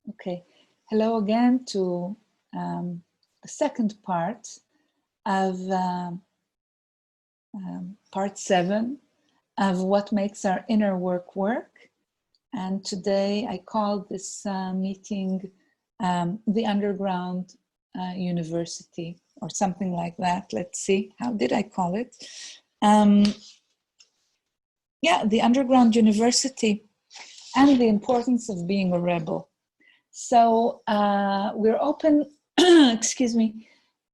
Okay. Hello again to the second part of part 7 of what makes our inner work work. And today I called this meeting the Underground University or something like that. Let's see, how did I call it? Yeah, the Underground University and the importance of being a rebel. So we're open, excuse me,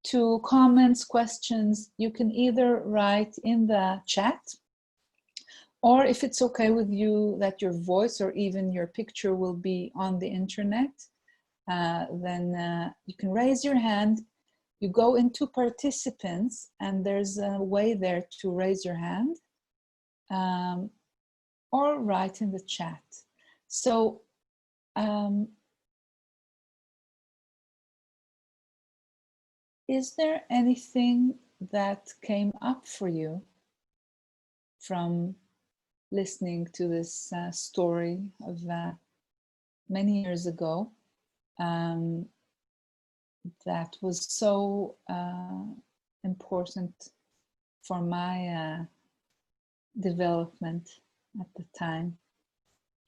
to comments, questions. You can either write in the chat, or if it's okay with you that your voice or even your picture will be on the internet, then you can raise your hand. You go into participants and there's a way there to raise your hand or write in the chat. So is there anything that came up for you from listening to this story of many years ago that was so important for my development at the time?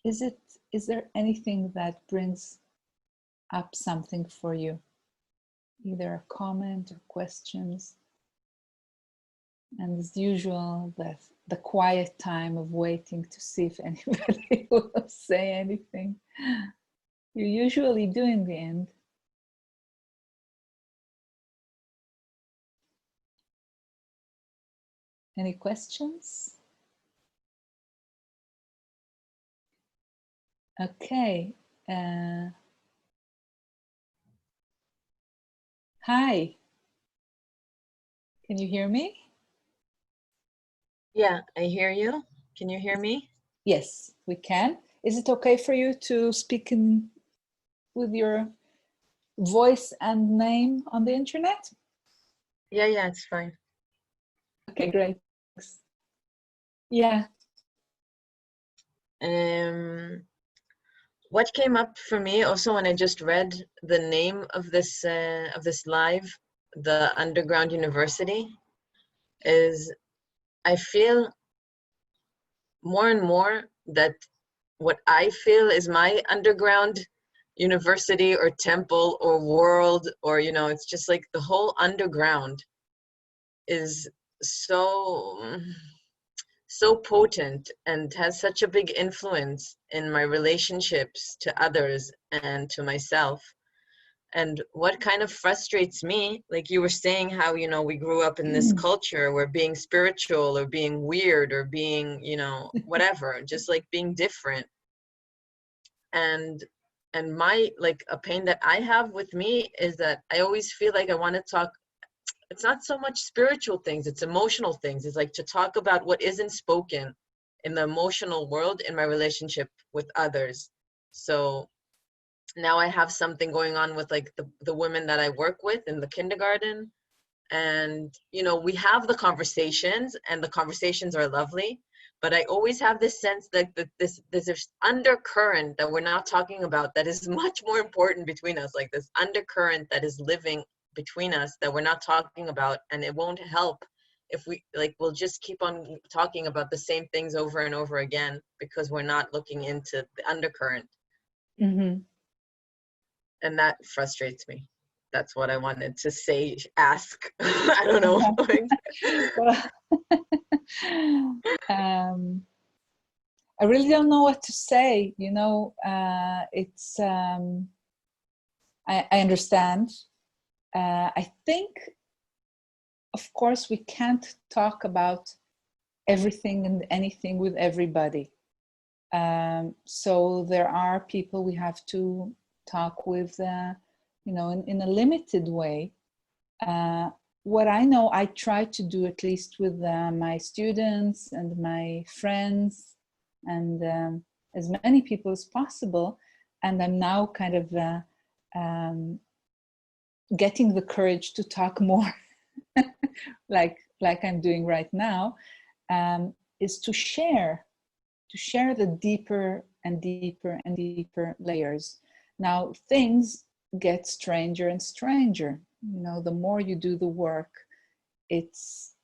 Is there anything that brings up something for you? Either a comment or questions? And as usual, the quiet time of waiting to see if anybody will say anything. You usually do in the end. Any questions? Okay. Hi. Can you hear me? Yeah, I hear you. Can you hear me? Yes, we can. Is it okay for you to speak in with your voice and name on the internet? Yeah, it's fine. Okay, great. Thanks. Yeah. What came up for me also when I just read the name of this live, the Underground University, is I feel more and more that what I feel is my underground university or temple or world, or it's just like the whole underground is so potent and has such a big influence in my relationships to others and to myself. And what kind of frustrates me, like you were saying, how we grew up in this culture where being spiritual or being weird or being whatever, just like being different, and my, like, a pain that I have with me is that I always feel like I want to talk. It's not so much spiritual things, it's emotional things. It's like to talk about what isn't spoken in the emotional world in my relationship with others. So now I have something going on with like the women that I work with in the kindergarten. And, we have the conversations and the conversations are lovely, but I always have this sense that there's undercurrent that we're not talking about that is much more important between us, like this undercurrent that is living between us that we're not talking about. And it won't help if we'll just keep on talking about the same things over and over again because we're not looking into the undercurrent. Mm-hmm. And that frustrates me. That's what I wanted to say, ask. I don't know. I really don't know what to say. It's, I understand. I think, of course, we can't talk about everything and anything with everybody. So there are people we have to talk with, in a limited way. What I know, I try to do, at least with my students and my friends and as many people as possible. And I'm now kind of getting the courage to talk more like I'm doing right now, is to share the deeper and deeper and deeper layers. Now things get stranger and stranger. You know, the more you do the work, it's,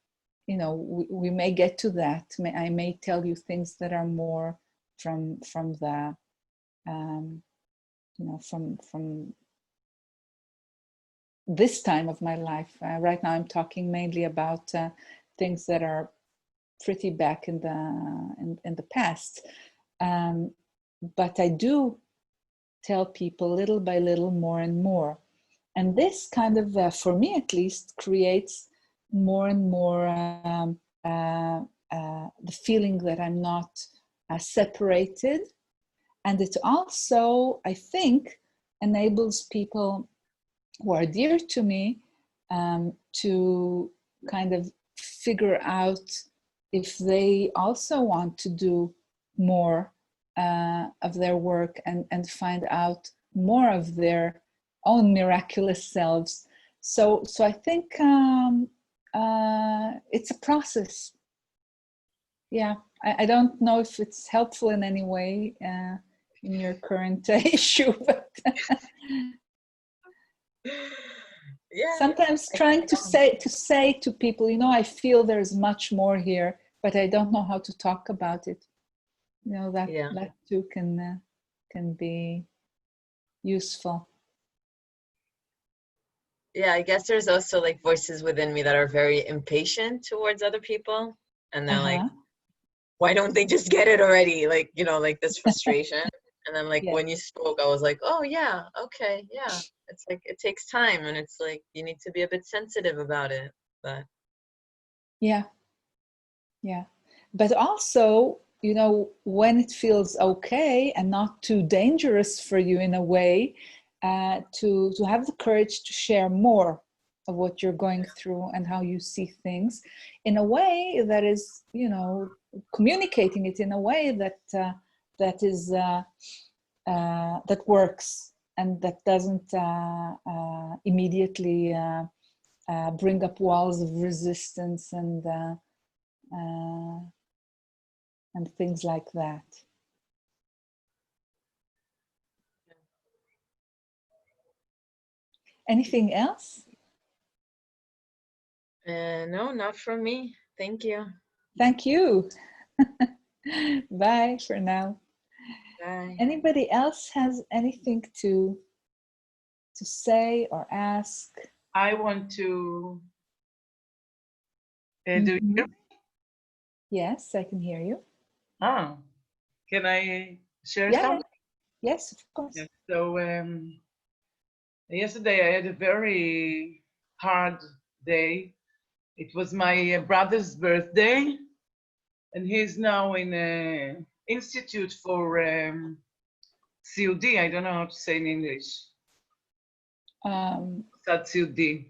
you know, we may get to that. I may tell you things that are more from the, you know, from this time of my life. Right now, I'm talking mainly about things that are pretty back in the past. But I do tell people little by little, more and more. And this kind of, for me at least, creates more and more the feeling that I'm not separated. And it also, I think, enables people who are dear to me to kind of figure out if they also want to do more of their work and find out more of their own miraculous selves. So I think it's a process. Yeah, I don't know if it's helpful in any way in your current issue, but Yeah, sometimes trying to say to people, you know, I feel there's much more here, but I don't know how to talk about it. You know, that too can be useful. Yeah, I guess there's also like voices within me that are very impatient towards other people, and they're like, why don't they just get it already? Like, you know, like this frustration. And then like when you spoke, I was like, oh yeah, okay, yeah. It's like it takes time, and it's like you need to be a bit sensitive about it. But yeah, but also, you know, when it feels okay and not too dangerous for you in a way, to have the courage to share more of what you're going through and how you see things in a way that is, you know, communicating it in a way that that is that works and that doesn't immediately bring up walls of resistance and things like that. Anything else? no, not from me. Thank you. Thank you. Bye for now. Bye. Anybody else has anything to say or ask? I want to. Do you hear me? Yes, I can hear you. Ah, can I share Yeah, something? yes, of course. Yes. So yesterday I had a very hard day. It was my brother's birthday, and he's now in an institute for COD. I don't know how to say in English. COD.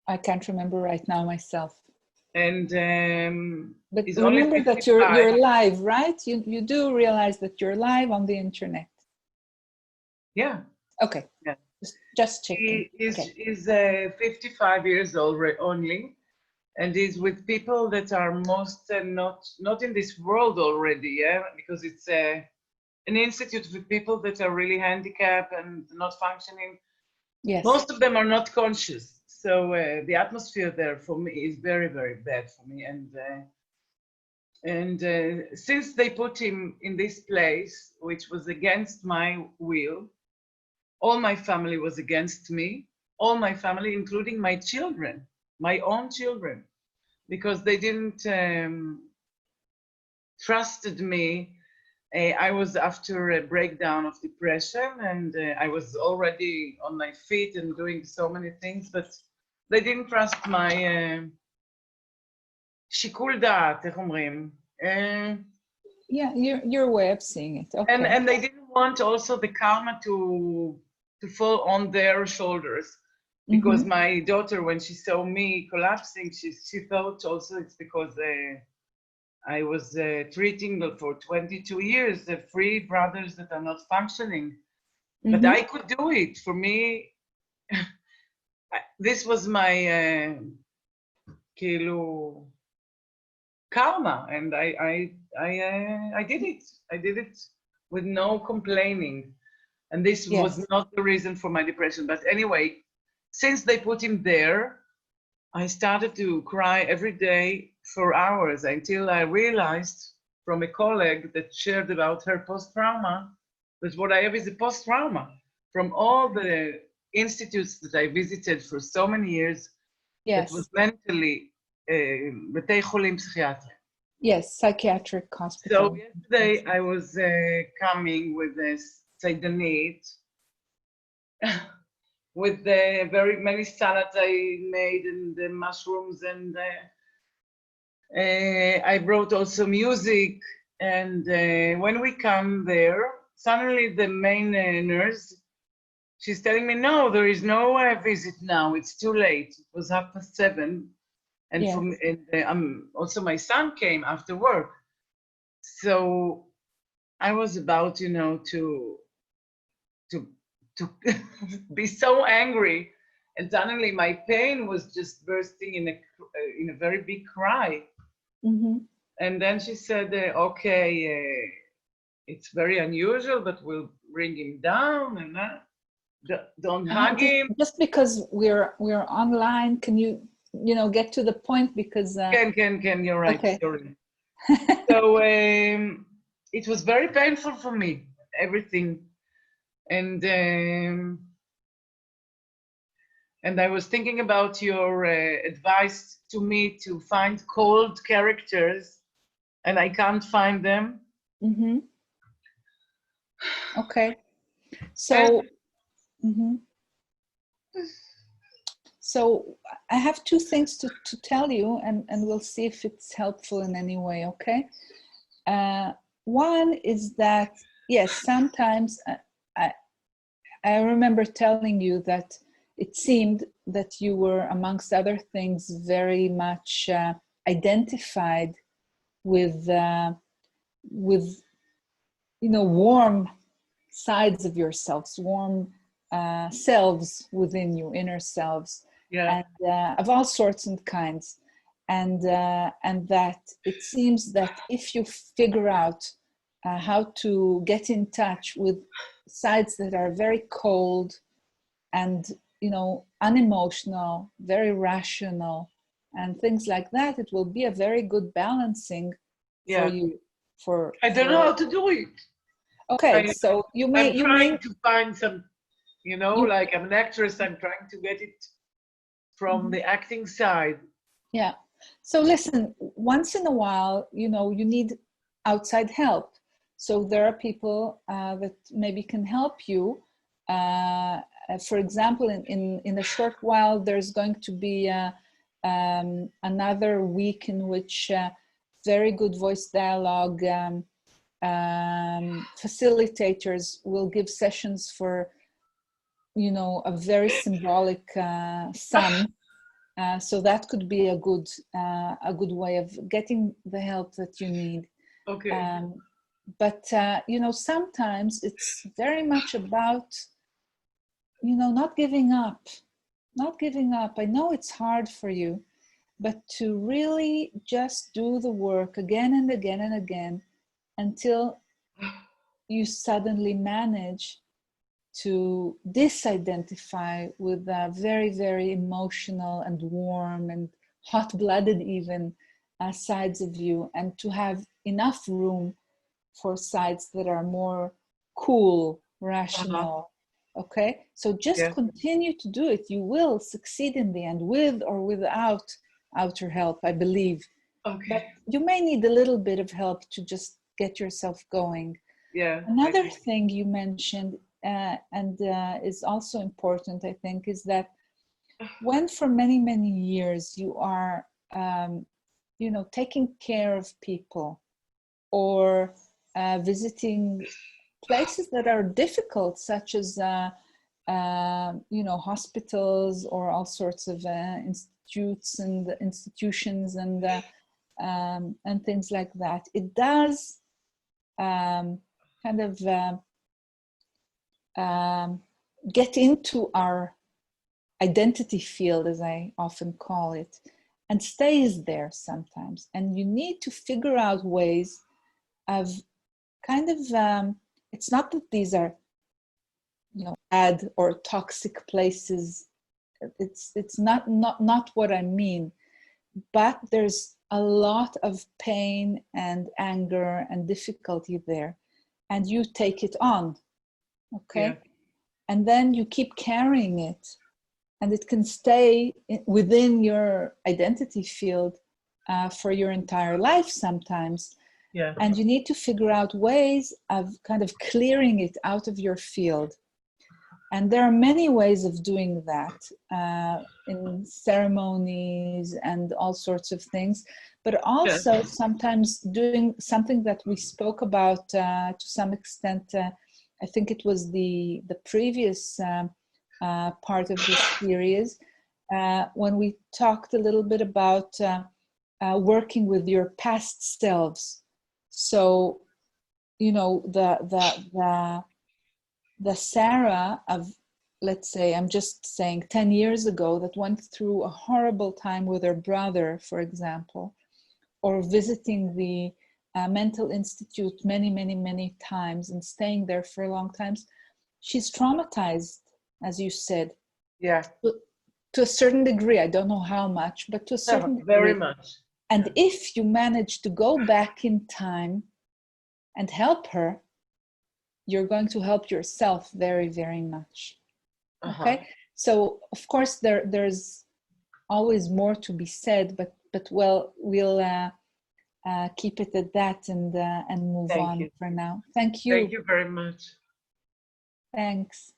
I can't remember right now myself. And but remember that you're live, right? You do realize that you're live on the internet. Yeah. Okay. Yeah. Just checking. He's 55 years old only, and he's with people that are most not in this world already. Yeah, because it's an institute with people that are really handicapped and not functioning. Yes. Most of them are not conscious. So the atmosphere there for me is very, very bad for me. And since they put him in this place, which was against my will, all my family was against me, all my family, including my children, my own children, because they didn't trusted me. I was after a breakdown of depression, and I was already on my feet and doing so many things, but they didn't trust my שיקול דעת, איך אומרים? Yeah, your way of seeing it. Okay. And they didn't want also the karma to fall on their shoulders, because my daughter, when she saw me collapsing, she thought also it's because I was treating them for 22 years, the 3 brothers that are not functioning. But I could do it. For me, this was my karma, and I did it. I did it with no complaining. And this was not the reason for my depression. But anyway, since they put him there, I started to cry every day for hours until I realized from a colleague that shared about her post-trauma that what I have is a post-trauma. From all the institutes that I visited for so many years, that was mentally בתי חולים psychiatric. Yes, psychiatric hospital. So yesterday I was coming with this Saidanit, with the very many salads I made and the mushrooms, and I brought also music. And when we come there, suddenly the main nurse, she's telling me, no, there is no visit now. It's too late. It was 7:30. And also my son came after work. So I was about, to be so angry, and suddenly my pain was just bursting in a very big cry. Mm-hmm. And then she said, okay, it's very unusual, but we'll bring him down, and don't hug him. Just because we're online, can you get to the point, because can you're right. Okay. Sorry. So it was very painful for me, everything. And I was thinking about your advice to me to find cold characters, and I can't find them. Mm-hmm. Okay. So, So I have two things to tell you, and we'll see if it's helpful in any way, okay? One is that, yes, sometimes I remember telling you that it seemed that you were, amongst other things, very much identified with warm sides of yourselves, warm selves within you, inner selves, and of all sorts and kinds, and that it seems that if you figure out how to get in touch with sides that are very cold and unemotional, very rational, and things like that, it will be a very good balancing for you. I don't know how to do it. Okay, so I'm trying to find some, like I'm an actress, I'm trying to get it from the acting side. Yeah. So listen, once in a while, you need outside help. So there are people that maybe can help you. For example, in a short while, there's going to be another week in which very good voice dialogue facilitators will give sessions for a very symbolic sun. So that could be a good way of getting the help that you need. Okay. But sometimes it's very much about not giving up. I know it's hard for you, but to really just do the work again and again and again until you suddenly manage to disidentify with very, very emotional and warm and hot-blooded even sides of you, and to have enough room for sides that are more cool, rational. Okay? So just continue to do it. You will succeed in the end, with or without outer help, I believe. Okay. But you may need a little bit of help to just get yourself going. Yeah. Another thing you mentioned, and is also important, I think, is that when for many, many years you are, taking care of people or visiting places that are difficult, such as, hospitals or all sorts of institutes and institutions and things like that, it does kind of get into our identity field, as I often call it, and stays there sometimes. And you need to figure out ways of kind of, it's not that these are bad or toxic places. It's not what I mean, but there's a lot of pain and anger and difficulty there, and you take it on, okay? Yeah. And then you keep carrying it, and it can stay within your identity field for your entire life sometimes. Yeah. And you need to figure out ways of kind of clearing it out of your field. And there are many ways of doing that in ceremonies and all sorts of things, but also sometimes doing something that we spoke about to some extent. I think it was the previous part of this series when we talked a little bit about working with your past selves. So, the Sarah of, let's say, I'm just saying 10 years ago, that went through a horrible time with her brother, for example, or visiting the mental institute many times and staying there for a long time, she's traumatized, as you said. Yeah. To a certain degree, I don't know how much, but to a certain degree. Very much. And if you manage to go back in time and help her, you're going to help yourself very much. Okay? So of course there's always more to be said, but well, we'll keep it at that and move on for now. Thank you. Thank you very much. Thanks.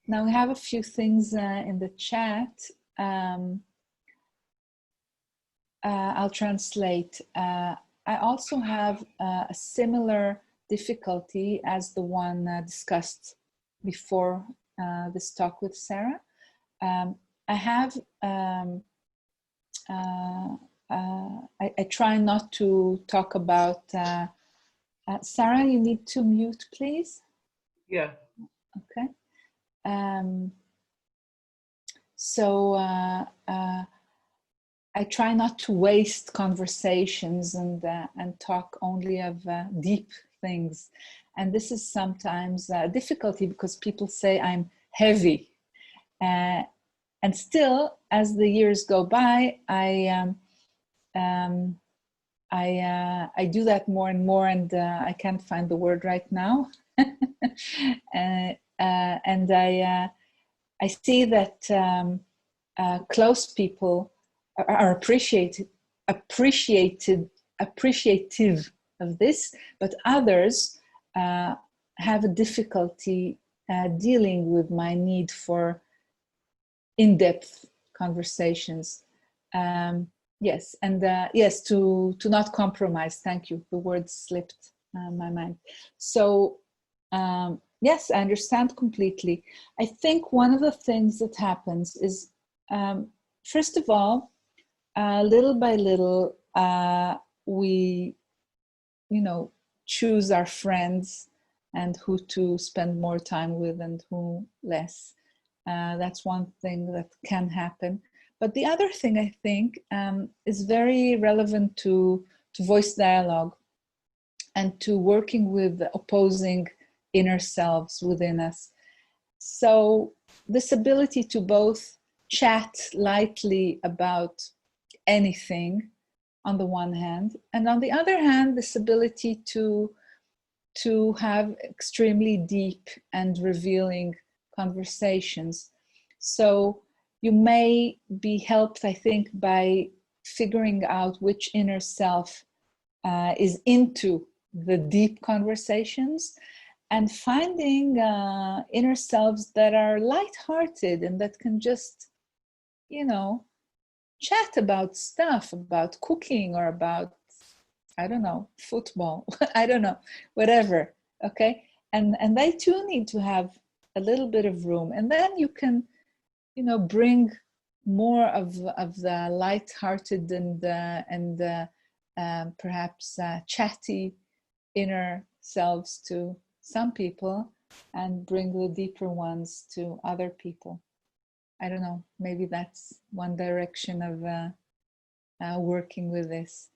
Now we have a few things in the chat. I'll translate. I also have a similar difficulty as the one discussed before this talk with Sarah. I have, I try not to talk about, Sarah, you need to mute, please. Yeah. Okay. So I try not to waste conversations and talk only of deep things. And this is sometimes a difficulty because people say I'm heavy. And still, as the years go by, I do that more and more, and I can't find the word right now. And I see that close people are appreciative of this, but others have a difficulty dealing with my need for in-depth conversations. Yes, and yes, to not compromise. Thank you. The word slipped my mind. So yes, I understand completely. I think one of the things that happens is, first of all, little by little, we, choose our friends and who to spend more time with and who less. That's one thing that can happen. But the other thing I think is very relevant to voice dialogue and to working with opposing inner selves within us. So this ability to both chat lightly about anything on the one hand, and on the other hand, this ability to have extremely deep and revealing conversations. So you may be helped, I think, by figuring out which inner self is into the deep conversations, and finding inner selves that are lighthearted and that can just, chat about stuff, about cooking or about, I don't know, football, I don't know, whatever, okay? And they too need to have a little bit of room. And then you can, bring more of the light-hearted and perhaps chatty inner selves to some people and bring the deeper ones to other people. I don't know, maybe that's one direction of working with this.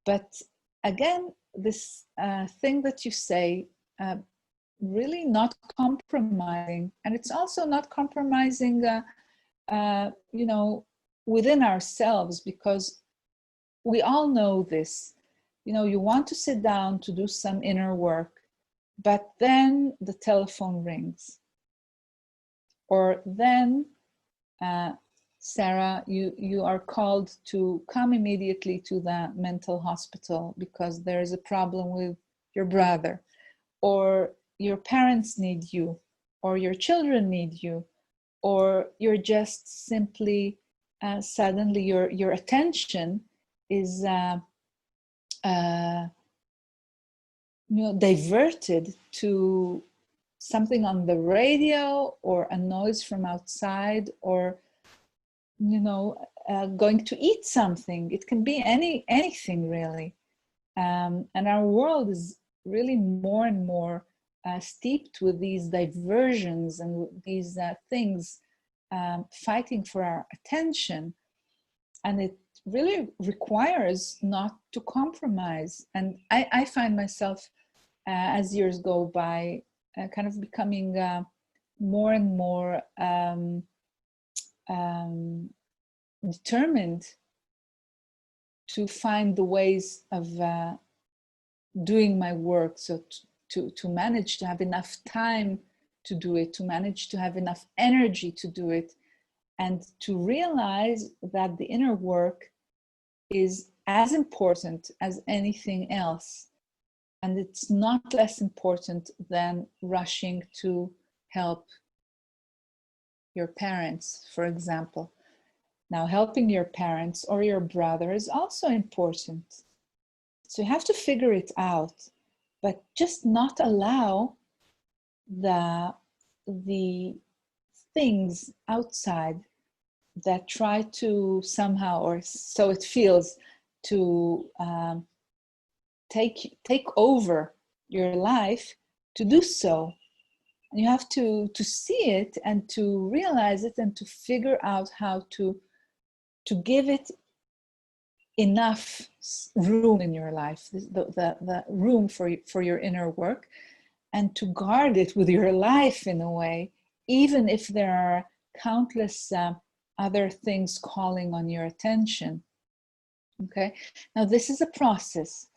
But again, this thing that you say, really not compromising. And it's also not compromising, you know, within ourselves, because we all know this. You know, you want to sit down to do some inner work, but then the telephone rings. Or then, Sarah, you are called to come immediately to the mental hospital because there is a problem with your brother, or your parents need you, or your children need you, or you're just simply suddenly your attention is you know, diverted to something on the radio, or a noise from outside, or you know, going to eat something. It can be anything really. And our world is really more and more steeped with these diversions and these things fighting for our attention. And it really requires not to compromise. And I find myself, as years go by, kind of becoming more and more determined to find the ways of doing my work, so to manage to have enough time to do it, to manage to have enough energy to do it, and to realize that the inner work is as important as anything else. And it's not less important than rushing to help your parents, for example. Now, helping your parents or your brother is also important. So you have to figure it out, but just not allow the things outside that try to somehow, or so it feels, to take over your life, to do so. And you have to see it and to realize it and to figure out how to give it enough room in your life, the room for your inner work, and to guard it with your life in a way, even if there are countless other things calling on your attention. Okay, now this is a process.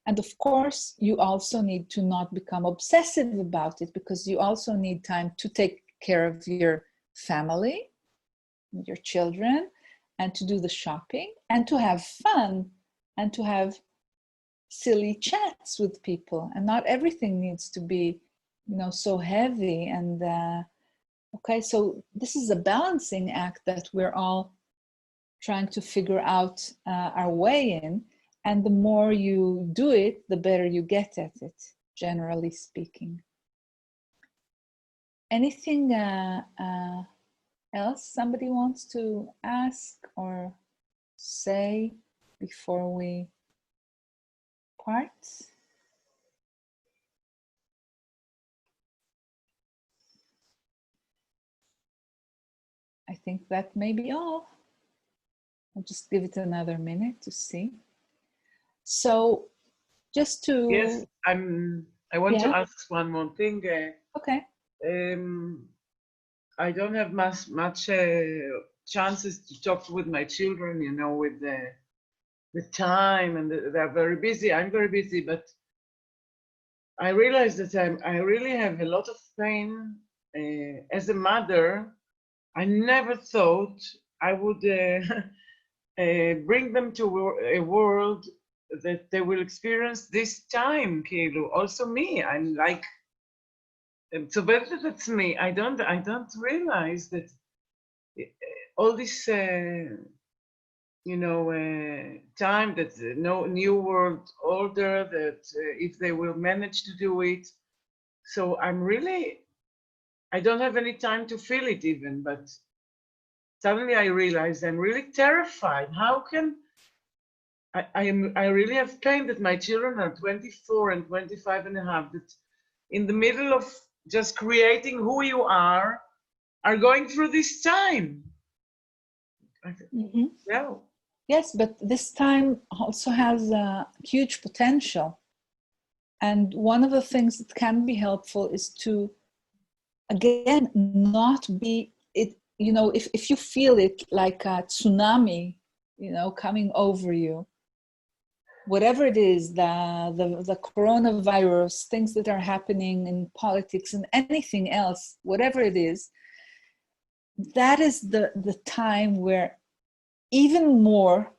And of course, you also need to not become obsessive about it, because you also need time to take care of your family, your children, and to do the shopping, and to have fun, and to have silly chats with people. And not everything needs to be, you know, so heavy. And okay, so this is a balancing act that we're all trying to figure out our way in. And the more you do it, the better you get at it, generally speaking. Anything else somebody wants to ask or say before we part? I think that may be all. I'll just give it another minute to see. So just to... Yes, I want to ask one more thing. Okay. I don't have much chances to talk with my children, you know, with the time, and they're very busy. I'm very busy, but I realize that I really have a lot of pain as a mother. I never thought I would bring them to a world that they will experience this time, Kilo. Also me, I'm like, so that's me. I don't realize that all this, you know, time that no new world order, that if they will manage to do it. So I don't have any time to feel it even, but suddenly I realized I'm really terrified. How can I really have pain that my children are 24 and 25 and a half, that in the middle of just creating who you are going through this time. Mm-hmm. Yeah. Yes, but this time also has a huge potential. And one of the things that can be helpful is to, again, not be it, you know, if you feel it like a tsunami, you know, coming over you, whatever it is, the coronavirus, things that are happening in politics and anything else, whatever it is, that is the time where, even more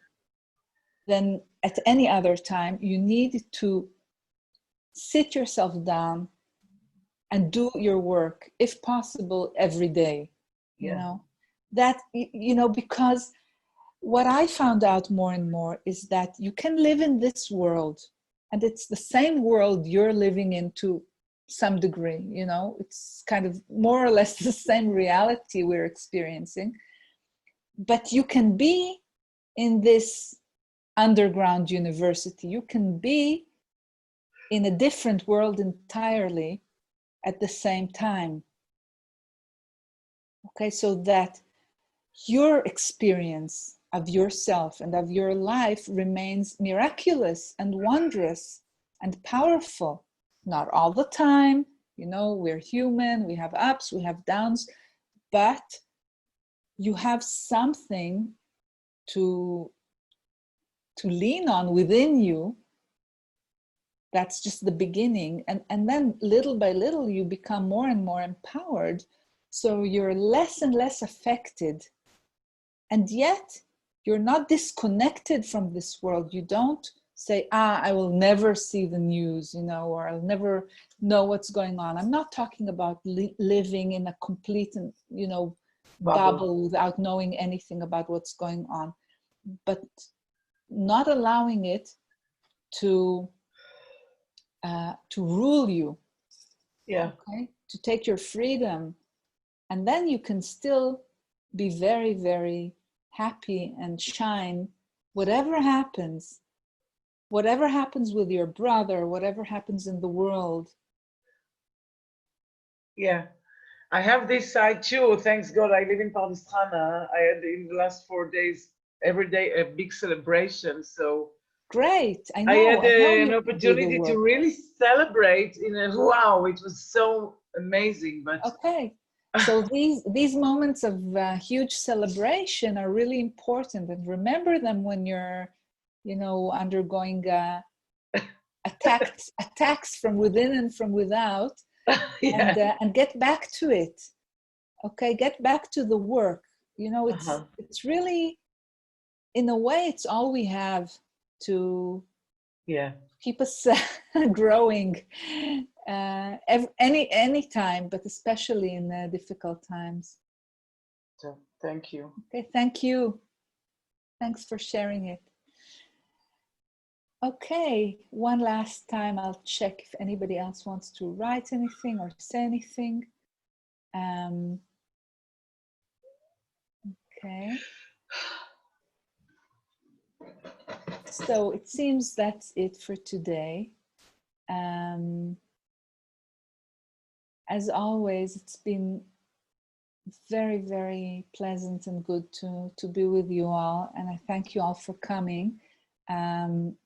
than at any other time, you need to sit yourself down and do your work, if possible, every day. You know, that, you know, because what I found out more and more is that you can live in this world, and it's the same world you're living in to some degree, you know, it's kind of more or less the same reality we're experiencing, but you can be in this underground university, you can be in a different world entirely at the same time. Okay, so that your experience of yourself and of your life remains miraculous and wondrous and powerful. Not all the time, you know, we're human, we have ups, we have downs, but you have something to lean on within you. That's just the beginning. And then little by little, you become more and more empowered. So you're less and less affected. And yet, you're not disconnected from this world. You don't say, I will never see the news, you know, or I'll never know what's going on. I'm not talking about living in a complete, you know, bubble without knowing anything about what's going on. But not allowing it to rule you, okay, to take your freedom, and then you can still be very, very happy and shine. Whatever happens with your brother, whatever happens in the world. Yeah, I have this side too. Thanks God, I live in Pardes Chana. I had in the last 4 days every day a big celebration. So great. I had an you opportunity to really celebrate in a wow, it was so amazing. But okay, so these moments of huge celebration are really important, and remember them when you're, you know, undergoing attacks from within and from without. And get back to it. Okay, get back to the work. You know, it's really, in a way, it's all we have to keep us growing any time, but especially in difficult times. So thank you. Okay, thank you. Thanks for sharing it. Okay, one last time I'll check if anybody else wants to write anything or say anything. Okay. So it seems that's it for today. As always, it's been very, very pleasant and good to be with you all. And I thank you all for coming.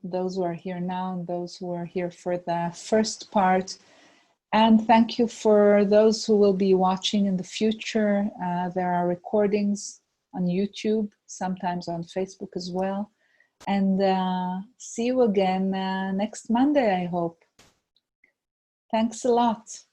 Those who are here now and those who are here for the first part. And thank you for those who will be watching in the future. There are recordings on YouTube, sometimes on Facebook as well. And see you again next Monday, I hope. Thanks a lot.